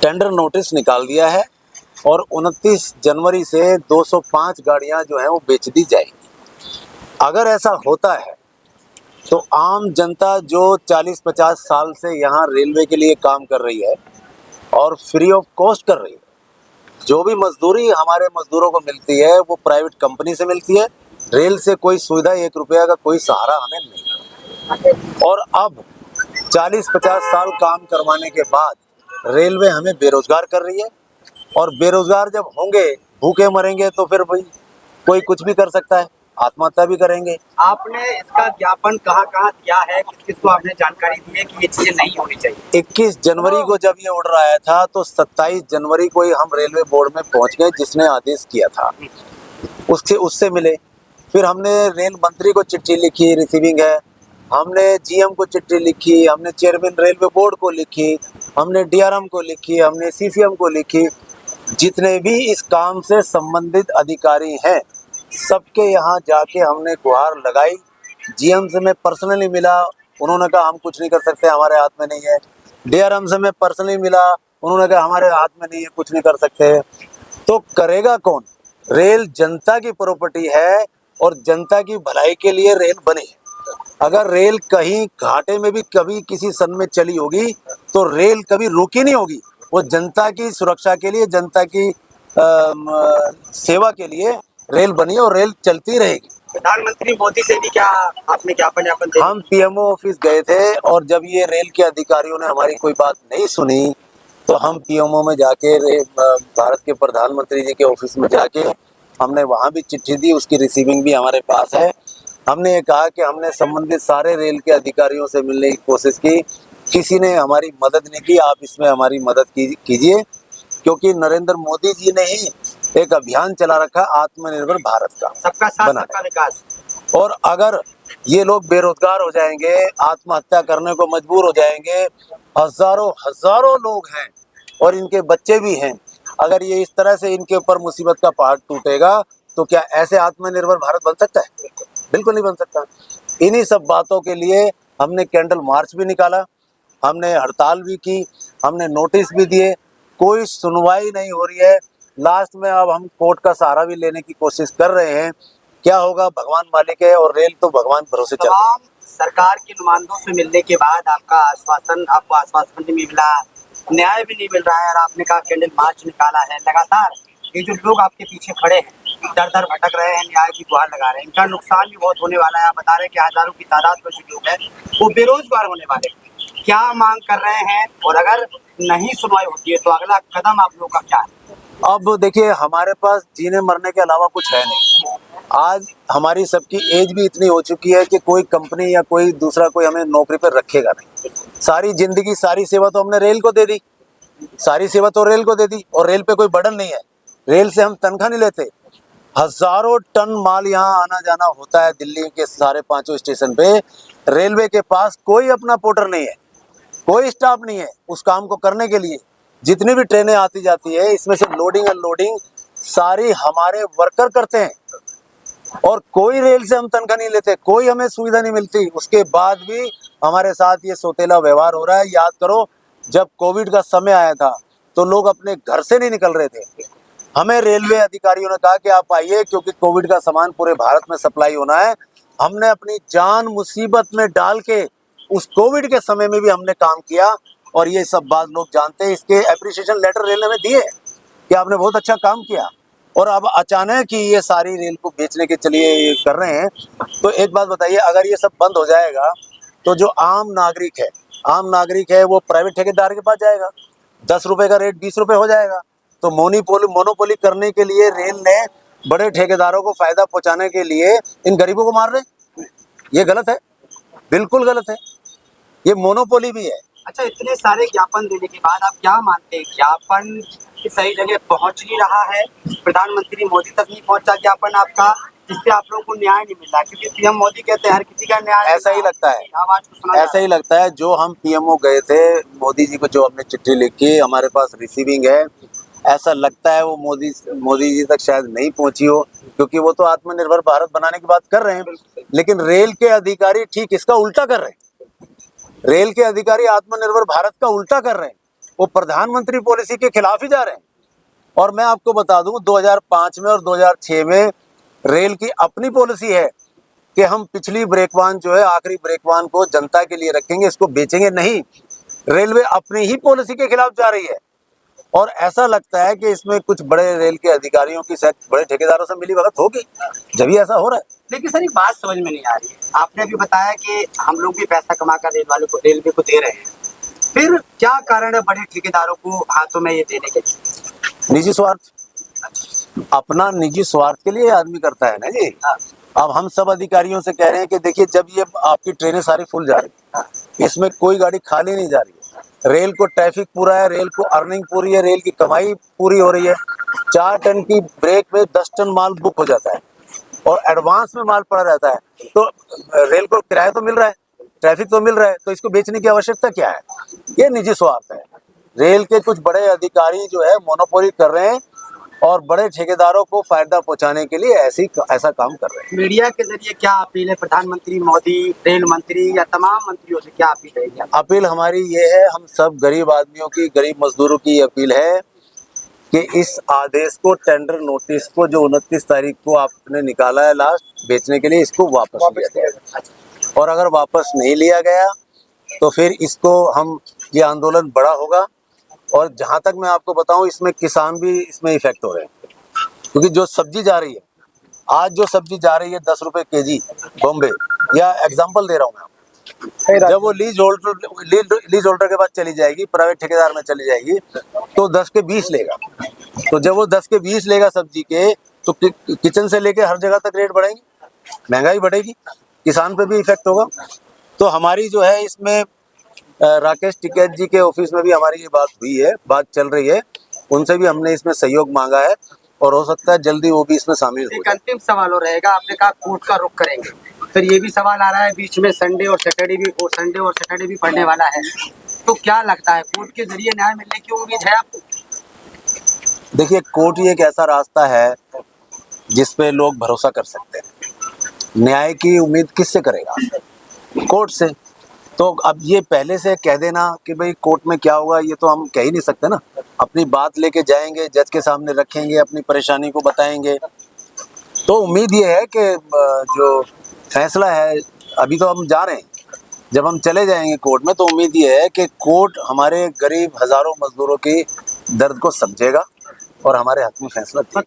Tender notice निकाल दिया है और 29 जनवरी से 205 गाड़ियां जो हैं वो बेच दी जाएंगी। अगर ऐसा होता है तो आम जनता जो 40-50 साल से यहाँ रेलवे के लिए काम कर रही है और फ्री ऑफ कॉस्ट कर रही है, जो भी मजदूरी हमारे मजदूरों को मिलती है वो प्राइवेट कंपनी से मिलती है। रेल से कोई सुविधा, 1 रुपया का कोई सहारा हमें नहीं है। और अब 40-50 साल काम करवाने के बाद रेलवे हमें बेरोजगार कर रही है, और बेरोजगार जब होंगे, भूखे मरेंगे, तो फिर भाई कोई कुछ भी कर सकता है, आत्महत्या भी करेंगे। आपने इसका ज्ञापन कहाँ कहाँ दिया है, किस किस को आपने जानकारी दी है कि ये चीजें नहीं होनी चाहिए? 21 जनवरी को जब ये ऑर्डर आया था तो 27 जनवरी को ही हम रेलवे बोर्ड में पहुंच गए, जिसने आदेश किया था उससे मिले। फिर हमने रेल मंत्री को चिट्ठी लिखी, रिसीविंग है, हमने जीएम को चिट्ठी लिखी, हमने चेयरमैन रेलवे बोर्ड को लिखी, हमने डीआरएम को लिखी, हमने सीसीएम को लिखी। जितने भी इस काम से संबंधित अधिकारी हैं सबके यहाँ जाके हमने गुहार लगाई। जीएम से मैं पर्सनली मिला, उन्होंने कहा हम कुछ नहीं कर सकते, हमारे हाथ में नहीं है। डीआरएम से मैं पर्सनली मिला, उन्होंने कहा हमारे हाथ में नहीं है, कुछ नहीं कर सकते। तो करेगा कौन? रेल जनता की प्रॉपर्टी है और जनता की भलाई के लिए रेल बनी है। अगर रेल कहीं घाटे में भी कभी किसी सन में चली होगी तो रेल कभी रुकी नहीं होगी। वो जनता की सुरक्षा के लिए, जनता की सेवा के लिए रेल बनी है और रेल चलती रहेगी। प्रधानमंत्री मोदी से भी क्या आपने ज्ञापन हम पीएमओ ऑफिस गए थे और जब ये रेल के अधिकारियों ने हमारी कोई बात नहीं सुनी तो हम पीएमओ में जाके भारत के प्रधानमंत्री जी के ऑफिस में जाके हमने वहाँ भी चिट्ठी दी, उसकी रिसीविंग भी हमारे पास है। हमने ये कहा कि हमने संबंधित सारे रेल के अधिकारियों से मिलने की कोशिश की, किसी ने हमारी मदद नहीं की। आप इसमें हमारी मदद कीजिए, क्योंकि नरेंद्र मोदी जी ने ही एक अभियान चला रखा आत्मनिर्भर भारत का, सबका साथ सबका विकास। और अगर ये लोग बेरोजगार हो जाएंगे, आत्महत्या करने को मजबूर हो जाएंगे, हजारों लोग हैं और इनके बच्चे भी हैं, अगर ये इस तरह से इनके ऊपर मुसीबत का पहाड़ टूटेगा तो क्या ऐसे आत्मनिर्भर भारत बन सकता है? बिल्कुल नहीं बन सकता। इन्हीं सब बातों के लिए हमने कैंडल मार्च भी निकाला, हमने हड़ताल भी की, हमने नोटिस भी दिए, कोई सुनवाई नहीं हो रही है। लास्ट में अब हम कोर्ट का सहारा भी लेने की कोशिश कर रहे हैं। क्या होगा, भगवान मालिक है, और रेल तो भगवान भरोसे चल रही है। सरकार के नुमाइंदों से मिलने के बाद आपको आश्वासन नहीं मिला, न्याय भी नहीं मिल रहा है, और आपने कहा कैंडल मार्च निकाला है। लगातार ये जो लोग आपके पीछे खड़े हैं, दर दर भटक रहे हैं, न्याय की गुहार लगा रहे हैं, इनका नुकसान भी बहुत होने वाला है। आप बता रहे हैं कि हजारों की तादाद में जो लोग हैं वो बेरोजगार होने वाले हैं। क्या मांग कर रहे हैं, और अगर नहीं सुनवाई होती है तो अगला कदम आप लोगों का क्या है? अब देखिए, हमारे पास जीने मरने के अलावा कुछ है नहीं। आज हमारी सबकी एज भी इतनी हो चुकी है कि कोई कंपनी या कोई दूसरा कोई हमें नौकरी पर रखेगा नहीं। सारी जिंदगी, सारी सेवा तो हमने रेल को दे दी, सारी सेवा तो रेल को दे दी, और रेल पे कोई बर्डन नहीं है। रेल से हम तनख्वाह नहीं लेते। हजारों टन माल यहाँ आना जाना होता है दिल्ली के सारे 5 स्टेशन पे। रेलवे के पास कोई अपना पोर्टर नहीं है, कोई स्टाफ नहीं है उस काम को करने के लिए। जितनी भी ट्रेनें आती जाती है, इसमें से लोडिंग अनलोडिंग सारी हमारे वर्कर करते हैं, और कोई रेल से हम तनख्वाह नहीं लेते, कोई हमें सुविधा नहीं मिलती। उसके बाद भी हमारे साथ ये सौतेला व्यवहार हो रहा है। याद करो, जब कोविड का समय आया था तो लोग अपने घर से नहीं निकल रहे थे। हमें रेलवे अधिकारियों ने कहा कि आप आइए, क्योंकि कोविड का सामान पूरे भारत में सप्लाई होना है। हमने अपनी जान मुसीबत में डाल के उस कोविड के समय में भी हमने काम किया, और ये सब बात लोग जानते हैं। इसके एप्रिसिएशन लेटर रेल ने हमें दिए कि आपने बहुत अच्छा काम किया। और अब अचानक ही ये सारी रेल को बेचने के चलिए कर रहे हैं। तो एक बात बताइए, अगर ये सब बंद हो जाएगा तो जो आम नागरिक है वो प्राइवेट ठेकेदार के पास जाएगा, 10 रुपए का रेट 20 रुपए हो जाएगा। तो मोनोपोली करने के लिए रेल ने बड़े ठेकेदारों को फायदा पहुंचाने के लिए इन गरीबों को मार रहे। ये गलत है, बिल्कुल गलत है, ये मोनोपोली भी है। अच्छा, इतने सारे ज्ञापन देने के बाद आप क्या मानते हैं, ज्ञापन की सही जगह पहुंच नहीं रहा है? प्रधानमंत्री मोदी तक नहीं पहुंचा ज्ञापन आपका, जिससे आप लोगों को न्याय नहीं मिल रहा? क्योंकि पीएम मोदी कहते हैं हर किसी का न्याय। ऐसा ही लगता है, ऐसा ही लगता है। जो हम पीएमओ गए थे, मोदी जी को जो हमने चिट्ठी लिखी, हमारे पास रिसीविंग है, ऐसा लगता है वो मोदी जी तक शायद नहीं पहुंची हो, क्योंकि वो तो आत्मनिर्भर भारत बनाने की बात कर रहे हैं। लेकिन रेल के अधिकारी ठीक इसका उल्टा कर रहे हैं। रेल के अधिकारी आत्मनिर्भर भारत का उल्टा कर रहे हैं। वो प्रधानमंत्री पॉलिसी के खिलाफ ही जा रहे हैं। और मैं आपको बता दूं 2005 में और 2006 में रेल की अपनी पॉलिसी है कि हम पिछली ब्रेकवान जो है आखिरी ब्रेकवान को जनता के लिए रखेंगे, इसको बेचेंगे नहीं। रेलवे अपनी ही पॉलिसी के खिलाफ जा रही है और ऐसा लगता है कि इसमें कुछ बड़े रेल के अधिकारियों की शायद बड़े ठेकेदारों से मिली भगत होगी, जब ही ऐसा हो रहा है। लेकिन सर एक बात समझ में नहीं आ रही है, आपने अभी बताया कि हम लोग भी पैसा कमा कर रेलवे को दे रहे हैं, फिर क्या कारण है बड़े ठेकेदारों को हाथों में ये देने के? निजी स्वार्थ, अपना निजी स्वार्थ के लिए आदमी करता है ना जी। अब हम सब अधिकारियों से कह रहे हैं कि देखिए जब ये आपकी ट्रेनें सारी फुल जा रही है, इसमें कोई गाड़ी खाली नहीं जा रही है, रेल को ट्रैफिक पूरा है, रेल को अर्निंग पूरी है, रेल की कमाई पूरी हो रही है। 4 टन की ब्रेक में 10 टन माल बुक हो जाता है और एडवांस में माल पड़ा रहता है, तो रेल को किराया तो मिल रहा है, ट्रैफिक तो मिल रहा है, तो इसको बेचने की आवश्यकता क्या है? ये निजी स्वार्थ है। रेल के कुछ बड़े अधिकारी जो है मोनोपोली कर रहे हैं और बड़े ठेकेदारों को फायदा पहुंचाने के लिए ऐसा काम कर रहे हैं। मीडिया के जरिए क्या अपील है प्रधानमंत्री मोदी, रेल मंत्री या तमाम मंत्रियों से क्या अपील है? अपील हमारी ये है, हम सब गरीब आदमियों की, गरीब मजदूरों की अपील है कि इस आदेश को, टेंडर नोटिस को जो 29 तारीख को आपने निकाला है लास्ट बेचने के लिए, इसको वापस लिया जाए। और अगर वापस नहीं लिया गया तो फिर इसको हम ये आंदोलन बड़ा होगा। और जहां तक मैं आपको बताऊं, इसमें किसान भी इसमें इफेक्ट हो रहे हैं, क्योंकि जो सब्जी जा रही है, आज जो सब्जी जा रही है 10 रुपए केजी बॉम्बे, या एग्जांपल दे रहा हूं मैं, जब वो लीज होल्डर के पास चली जाएगी, प्राइवेट ठेकेदार में चली जाएगी, तो 10 के 20 लेगा। तो जब वो 10 के 20 लेगा सब्जी के, तो किचन से लेके हर जगह तक रेट बढ़ेंगे, महंगाई बढ़ेगी, किसान पे भी इफेक्ट होगा। तो हमारी जो है इसमें राकेश टिकैत जी के ऑफिस में भी हमारी ये बात हुई है, बात चल रही है, उनसे भी हमने इसमें सहयोग मांगा है और हो सकता है जल्दी वो भी इसमें शामिल हो। एक अंतिम सवाल हो रहेगा, आपने कहा कोर्ट का रुख करेंगे, फिर ये भी सवाल आ रहा है बीच में संडे और सैटरडे भी पड़ने वाला है, तो क्या लगता है कोर्ट के जरिए न्याय मिलने की उम्मीद है आपको? देखिए, कोर्ट ही एक ऐसा रास्ता है जिसपे लोग भरोसा कर सकते हैं। न्याय की उम्मीद किससे करेगा? कोर्ट से। तो अब ये पहले से कह देना कि भाई कोर्ट में क्या होगा, ये तो हम कह ही नहीं सकते ना। अपनी बात लेके जाएंगे, जज के सामने रखेंगे, अपनी परेशानी को बताएंगे। तो उम्मीद ये है कि जो फैसला है, अभी तो हम जा रहे हैं, जब हम चले जाएंगे कोर्ट में, तो उम्मीद ये है कि कोर्ट हमारे गरीब हजारों मजदूरों की दर्द को समझेगा और हमारे हक में फैसला देगा।